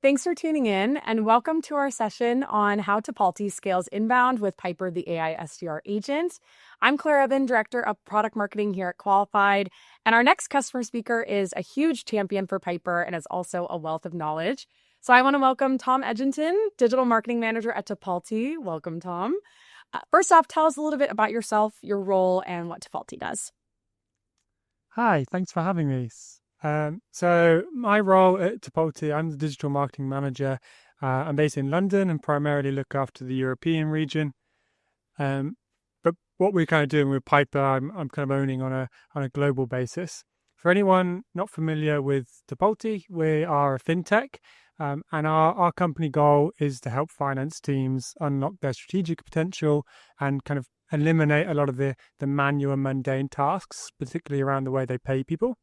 Thanks for tuning in, and welcome to our session on how Tipalti scales inbound with Piper, the AI SDR agent. I'm Claire Evan, Director of Product Marketing here at Qualified, and our next customer speaker is a huge champion for Piper and is also a wealth of knowledge. So I want to welcome Tom Edginton, Digital Marketing Manager at Tipalti. Welcome, Tom. First off, tell us a little bit about yourself, your role, and what Tipalti does. Hi, thanks for having me. So my role at Tipalti, I'm the digital marketing manager. I'm based in London and primarily look after the European region. But what we're kind of doing with Piper, I'm kind of owning on a global basis. For anyone not familiar with Tipalti, we are a fintech, and our company goal is to help finance teams unlock their strategic potential and kind of eliminate a lot of the manual and mundane tasks, particularly around the way they pay people.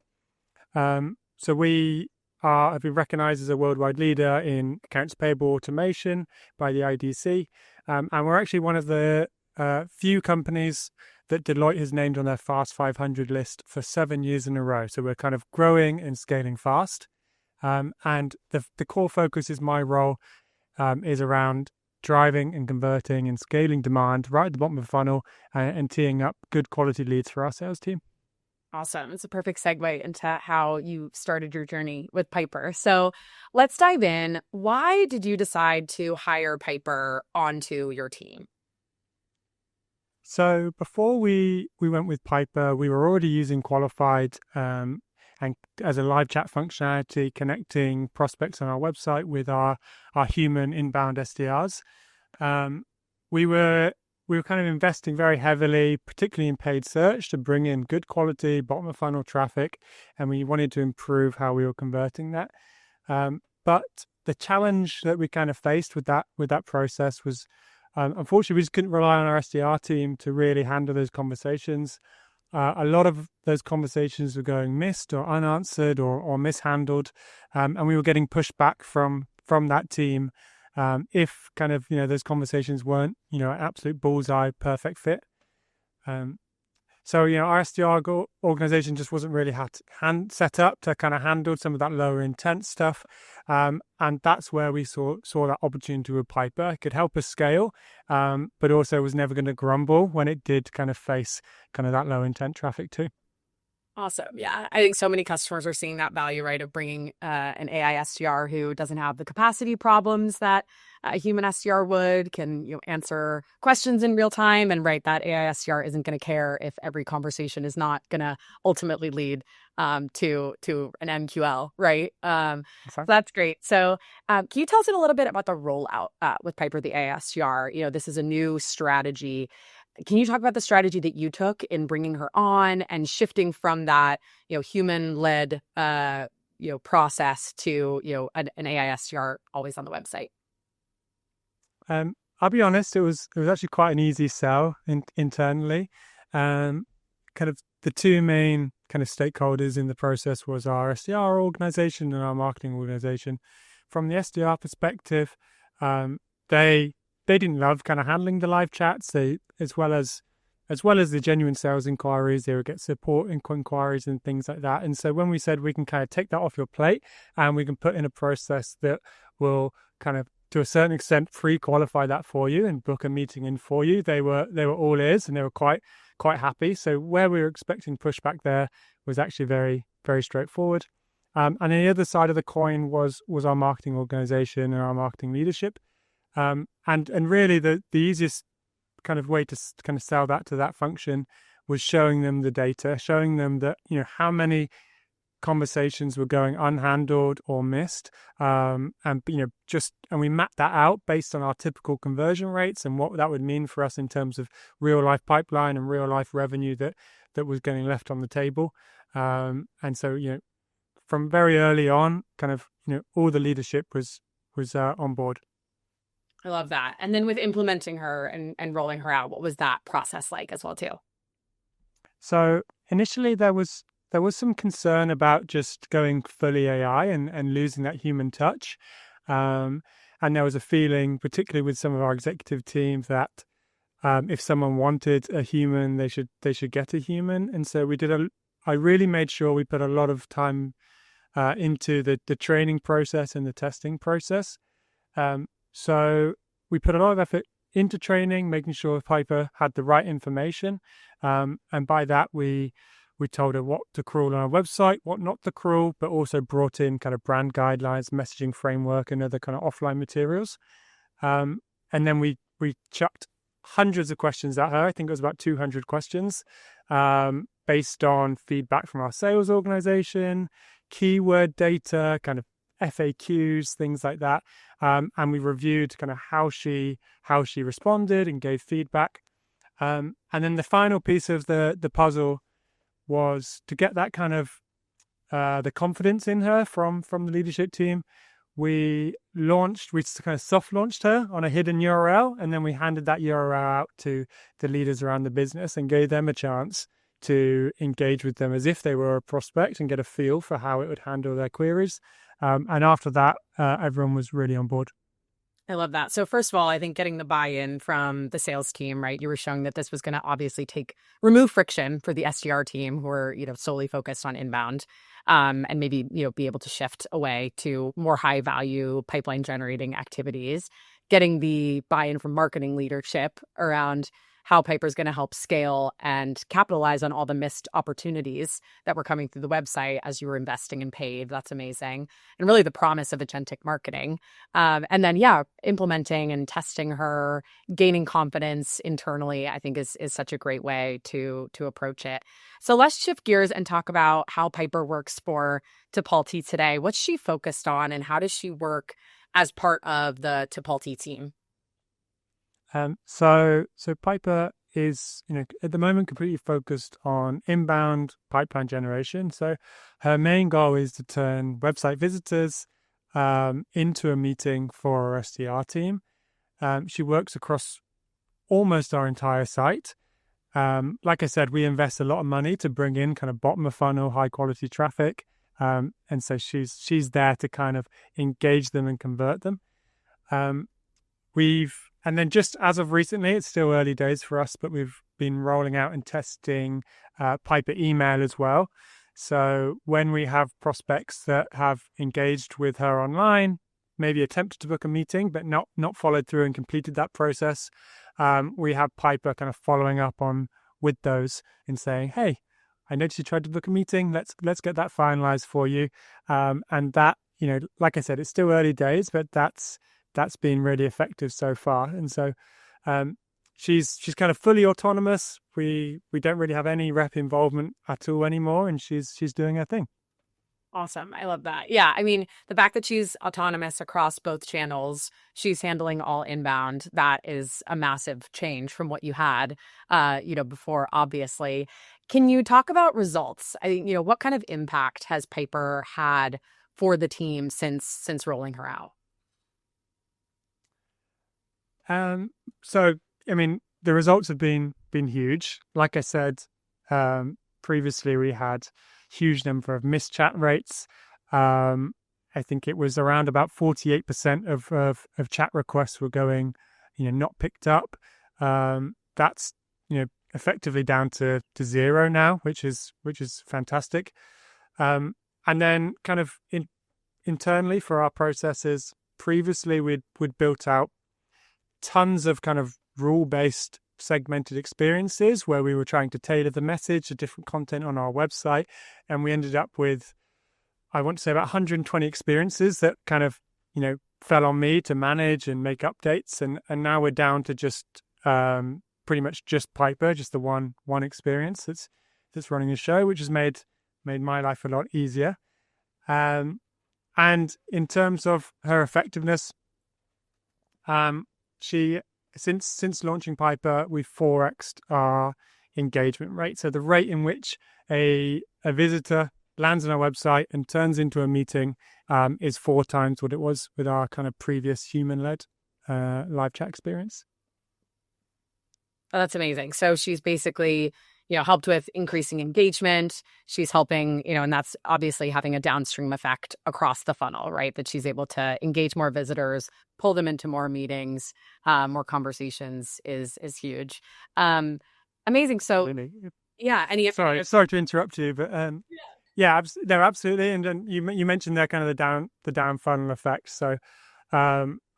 So we have been recognized as a worldwide leader in accounts payable automation by the IDC. And we're actually one of the few companies that Deloitte has named on their Fast 500 list for 7 years in a row. So we're kind of growing and scaling fast. And the core focus is my role is around driving and converting and scaling demand right at the bottom of the funnel and teeing up good quality leads for our sales team. Awesome. It's a perfect segue into how you started your journey with Piper. So let's dive in. Why did you decide to hire Piper onto your team? So before we went with Piper, we were already using Qualified and as a live chat functionality, connecting prospects on our website with our human inbound SDRs. We were kind of investing very heavily, particularly in paid search, to bring in good quality bottom of funnel traffic, and we wanted to improve how we were converting that. But the challenge that we kind of faced with that process was, unfortunately, we just couldn't rely on our SDR team to really handle those conversations. A lot of those conversations were going missed or unanswered or mishandled, and we were getting pushback from that team. If kind of, those conversations weren't, an absolute bullseye, perfect fit. So, our SDR organization just wasn't really set up to kind of handle some of that lower intent stuff. And that's where we saw that opportunity with Piper. It could help us scale, but also was never going to grumble when it did kind of face kind of that low intent traffic too. Awesome. Yeah. I think so many customers are seeing that value, right, of bringing an AI SDR who doesn't have the capacity problems that a human SDR would, can answer questions in real time. And right, that AI SDR isn't going to care if every conversation is not going to ultimately lead to an MQL, right? So that's great. So can you tell us a little bit about the rollout with Piper, the AI SDR? This is a new strategy. Can you talk about the strategy that you took in bringing her on and shifting from that, human-led, process to, an AI SDR always on the website? I'll be honest, it was actually quite an easy sell internally. Kind of the two main kind of stakeholders in the process was our SDR organization and our marketing organization. From the SDR perspective, they didn't love kind of handling the live chats. They, as well as the genuine sales inquiries, they would get support inquiries and things like that. And so when we said we can kind of take that off your plate and we can put in a process that will kind of, to a certain extent, pre-qualify that for you and book a meeting in for you, they were all ears and they were quite happy. So where we were expecting pushback there was actually very, very straightforward. And on the other side of the coin was our marketing organization and our marketing leadership. And really the easiest kind of way to kind of sell that to that function was showing them the data, showing them that, how many conversations were going unhandled or missed. And we mapped that out based on our typical conversion rates and what that would mean for us in terms of real life pipeline and real life revenue that was getting left on the table. And so, from very early on, kind of, all the leadership was on board. I love that. And then with implementing her and rolling her out, what was that process like as well too? So initially there was some concern about just going fully AI and losing that human touch. And there was a feeling, particularly with some of our executive team, that if someone wanted a human, they should get a human. And so I really made sure we put a lot of time into the training process and the testing process. So we put a lot of effort into training, making sure Piper had the right information. And by that, we told her what to crawl on our website, what not to crawl, but also brought in kind of brand guidelines, messaging framework, and other kind of offline materials. And then we chucked hundreds of questions at her. I think it was about 200 questions, based on feedback from our sales organization, keyword data, kind of FAQs, things like that. And we reviewed kind of how she responded and gave feedback. And then the final piece of the puzzle was to get that kind of the confidence in her from the leadership team. We kind of soft launched her on a hidden URL, and then we handed that URL out to the leaders around the business and gave them a chance to engage with them as if they were a prospect and get a feel for how it would handle their queries. And after that, everyone was really on board. I love that. So first of all, I think getting the buy-in from the sales team, right? You were showing that this was going to obviously remove friction for the SDR team who are, solely focused on inbound, and maybe, be able to shift away to more high value pipeline generating activities, getting the buy-in from marketing leadership around how Piper's going to help scale and capitalize on all the missed opportunities that were coming through the website as you were investing in paid. That's amazing. And really the promise of agentic marketing. And then, implementing and testing her, gaining confidence internally, I think is such a great way to approach it. So let's shift gears and talk about how Piper works for Tipalti today. What's she focused on and how does she work as part of the Tipalti team? So Piper is, at the moment completely focused on inbound pipeline generation. So her main goal is to turn website visitors into a meeting for our SDR team. She works across almost our entire site. Like I said, we invest a lot of money to bring in kind of bottom of funnel, high quality traffic. And so she's there to kind of engage them and convert them. And then just as of recently, it's still early days for us, but we've been rolling out and testing Piper email as well. So when we have prospects that have engaged with her online, maybe attempted to book a meeting, but not followed through and completed that process, we have Piper kind of following up with those and saying, hey, I noticed you tried to book a meeting. Let's get that finalized for you. And that, like I said, it's still early days, but that's been really effective so far. And so she's kind of fully autonomous. We don't really have any rep involvement at all anymore, and she's doing her thing. Awesome. I love that. Yeah. I mean, the fact that she's autonomous across both channels, she's handling all inbound, that is a massive change from what you had, before, obviously. Can you talk about results? What kind of impact has Piper had for the team since rolling her out? So, I mean, the results have been huge. Like I said, previously we had huge number of missed chat rates. I think it was around about 48% of chat requests were going, not picked up. That's, effectively down to zero now, which is fantastic. And then kind of internally for our processes, previously we'd built out tons of kind of rule-based segmented experiences where we were trying to tailor the message to different content on our website. And we ended up with, I want to say, about 120 experiences that kind of, fell on me to manage and make updates. And now we're down to just pretty much just Piper, just the one experience that's running the show, which has made my life a lot easier. And in terms of her effectiveness, she since launching Piper, we've 4x'd our engagement rate. So the rate in which a visitor lands on our website and turns into a meeting is 4 times what it was with our kind of previous human-led live chat experience. Oh, that's amazing. So she's basically, helped with increasing engagement. She's helping, and that's obviously having a downstream effect across the funnel, right? That she's able to engage more visitors, pull them into more meetings, more conversations is huge. Amazing. So, Really? yeah. Sorry to interrupt you, but Yeah, no, absolutely. And then you mentioned there kind of the down funnel effect. So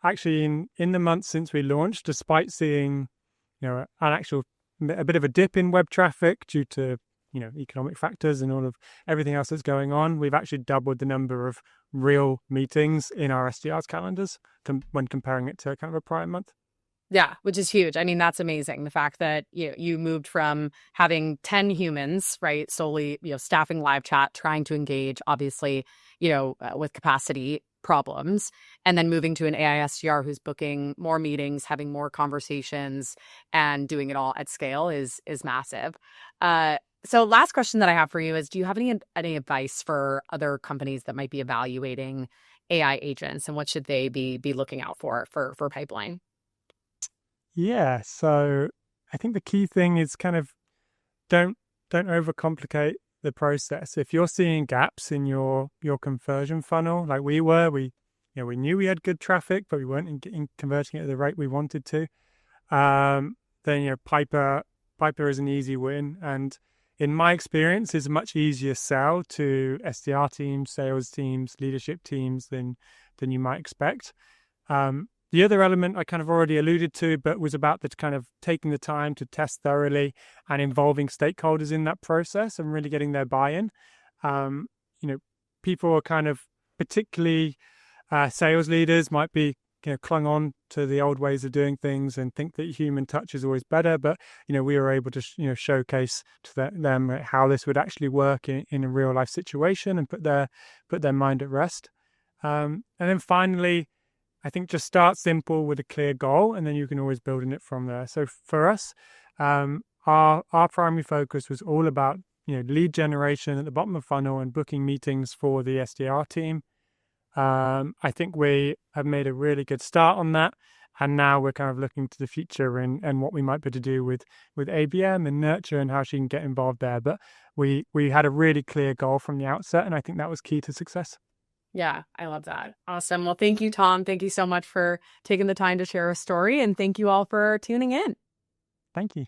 actually, in the months since we launched, despite seeing a bit of a dip in web traffic due to economic factors and all of everything else that's going on, we've actually doubled the number of real meetings in our SDRs calendars when comparing it to kind of a prior month. Yeah, which is huge. I mean, that's amazing. The fact that you moved from having 10 humans, right, solely, staffing live chat, trying to engage, obviously, with capacity problems, and then moving to an AI SDR who's booking more meetings, having more conversations, and doing it all at scale is massive. So last question that I have for you is, do you have any advice for other companies that might be evaluating AI agents, and what should they be looking out for pipeline? Yeah, so I think the key thing is kind of don't don't overcomplicate the process. If you're seeing gaps in your conversion funnel, like we knew we had good traffic, but we weren't in converting it at the rate we wanted to. Then Piper is an easy win, and in my experience, is a much easier sell to SDR teams, sales teams, leadership teams than you might expect. The other element I kind of already alluded to, but was about the kind of taking the time to test thoroughly and involving stakeholders in that process and really getting their buy-in. Um, you know, people are kind of particularly sales leaders might be clung on to the old ways of doing things and think that human touch is always better. But we were able to showcase to them how this would actually work in a real life situation and put their mind at rest. And then finally, I think just start simple with a clear goal, and then you can always build on it from there. So for us, our primary focus was all about lead generation at the bottom of the funnel and booking meetings for the SDR team. I think we have made a really good start on that, and now we're kind of looking to the future and what we might be able to do with ABM and nurture and how she can get involved there. But we had a really clear goal from the outset, and I think that was key to success. Yeah, I love that. Awesome. Well, thank you, Tom. Thank you so much for taking the time to share a story, and thank you all for tuning in. Thank you.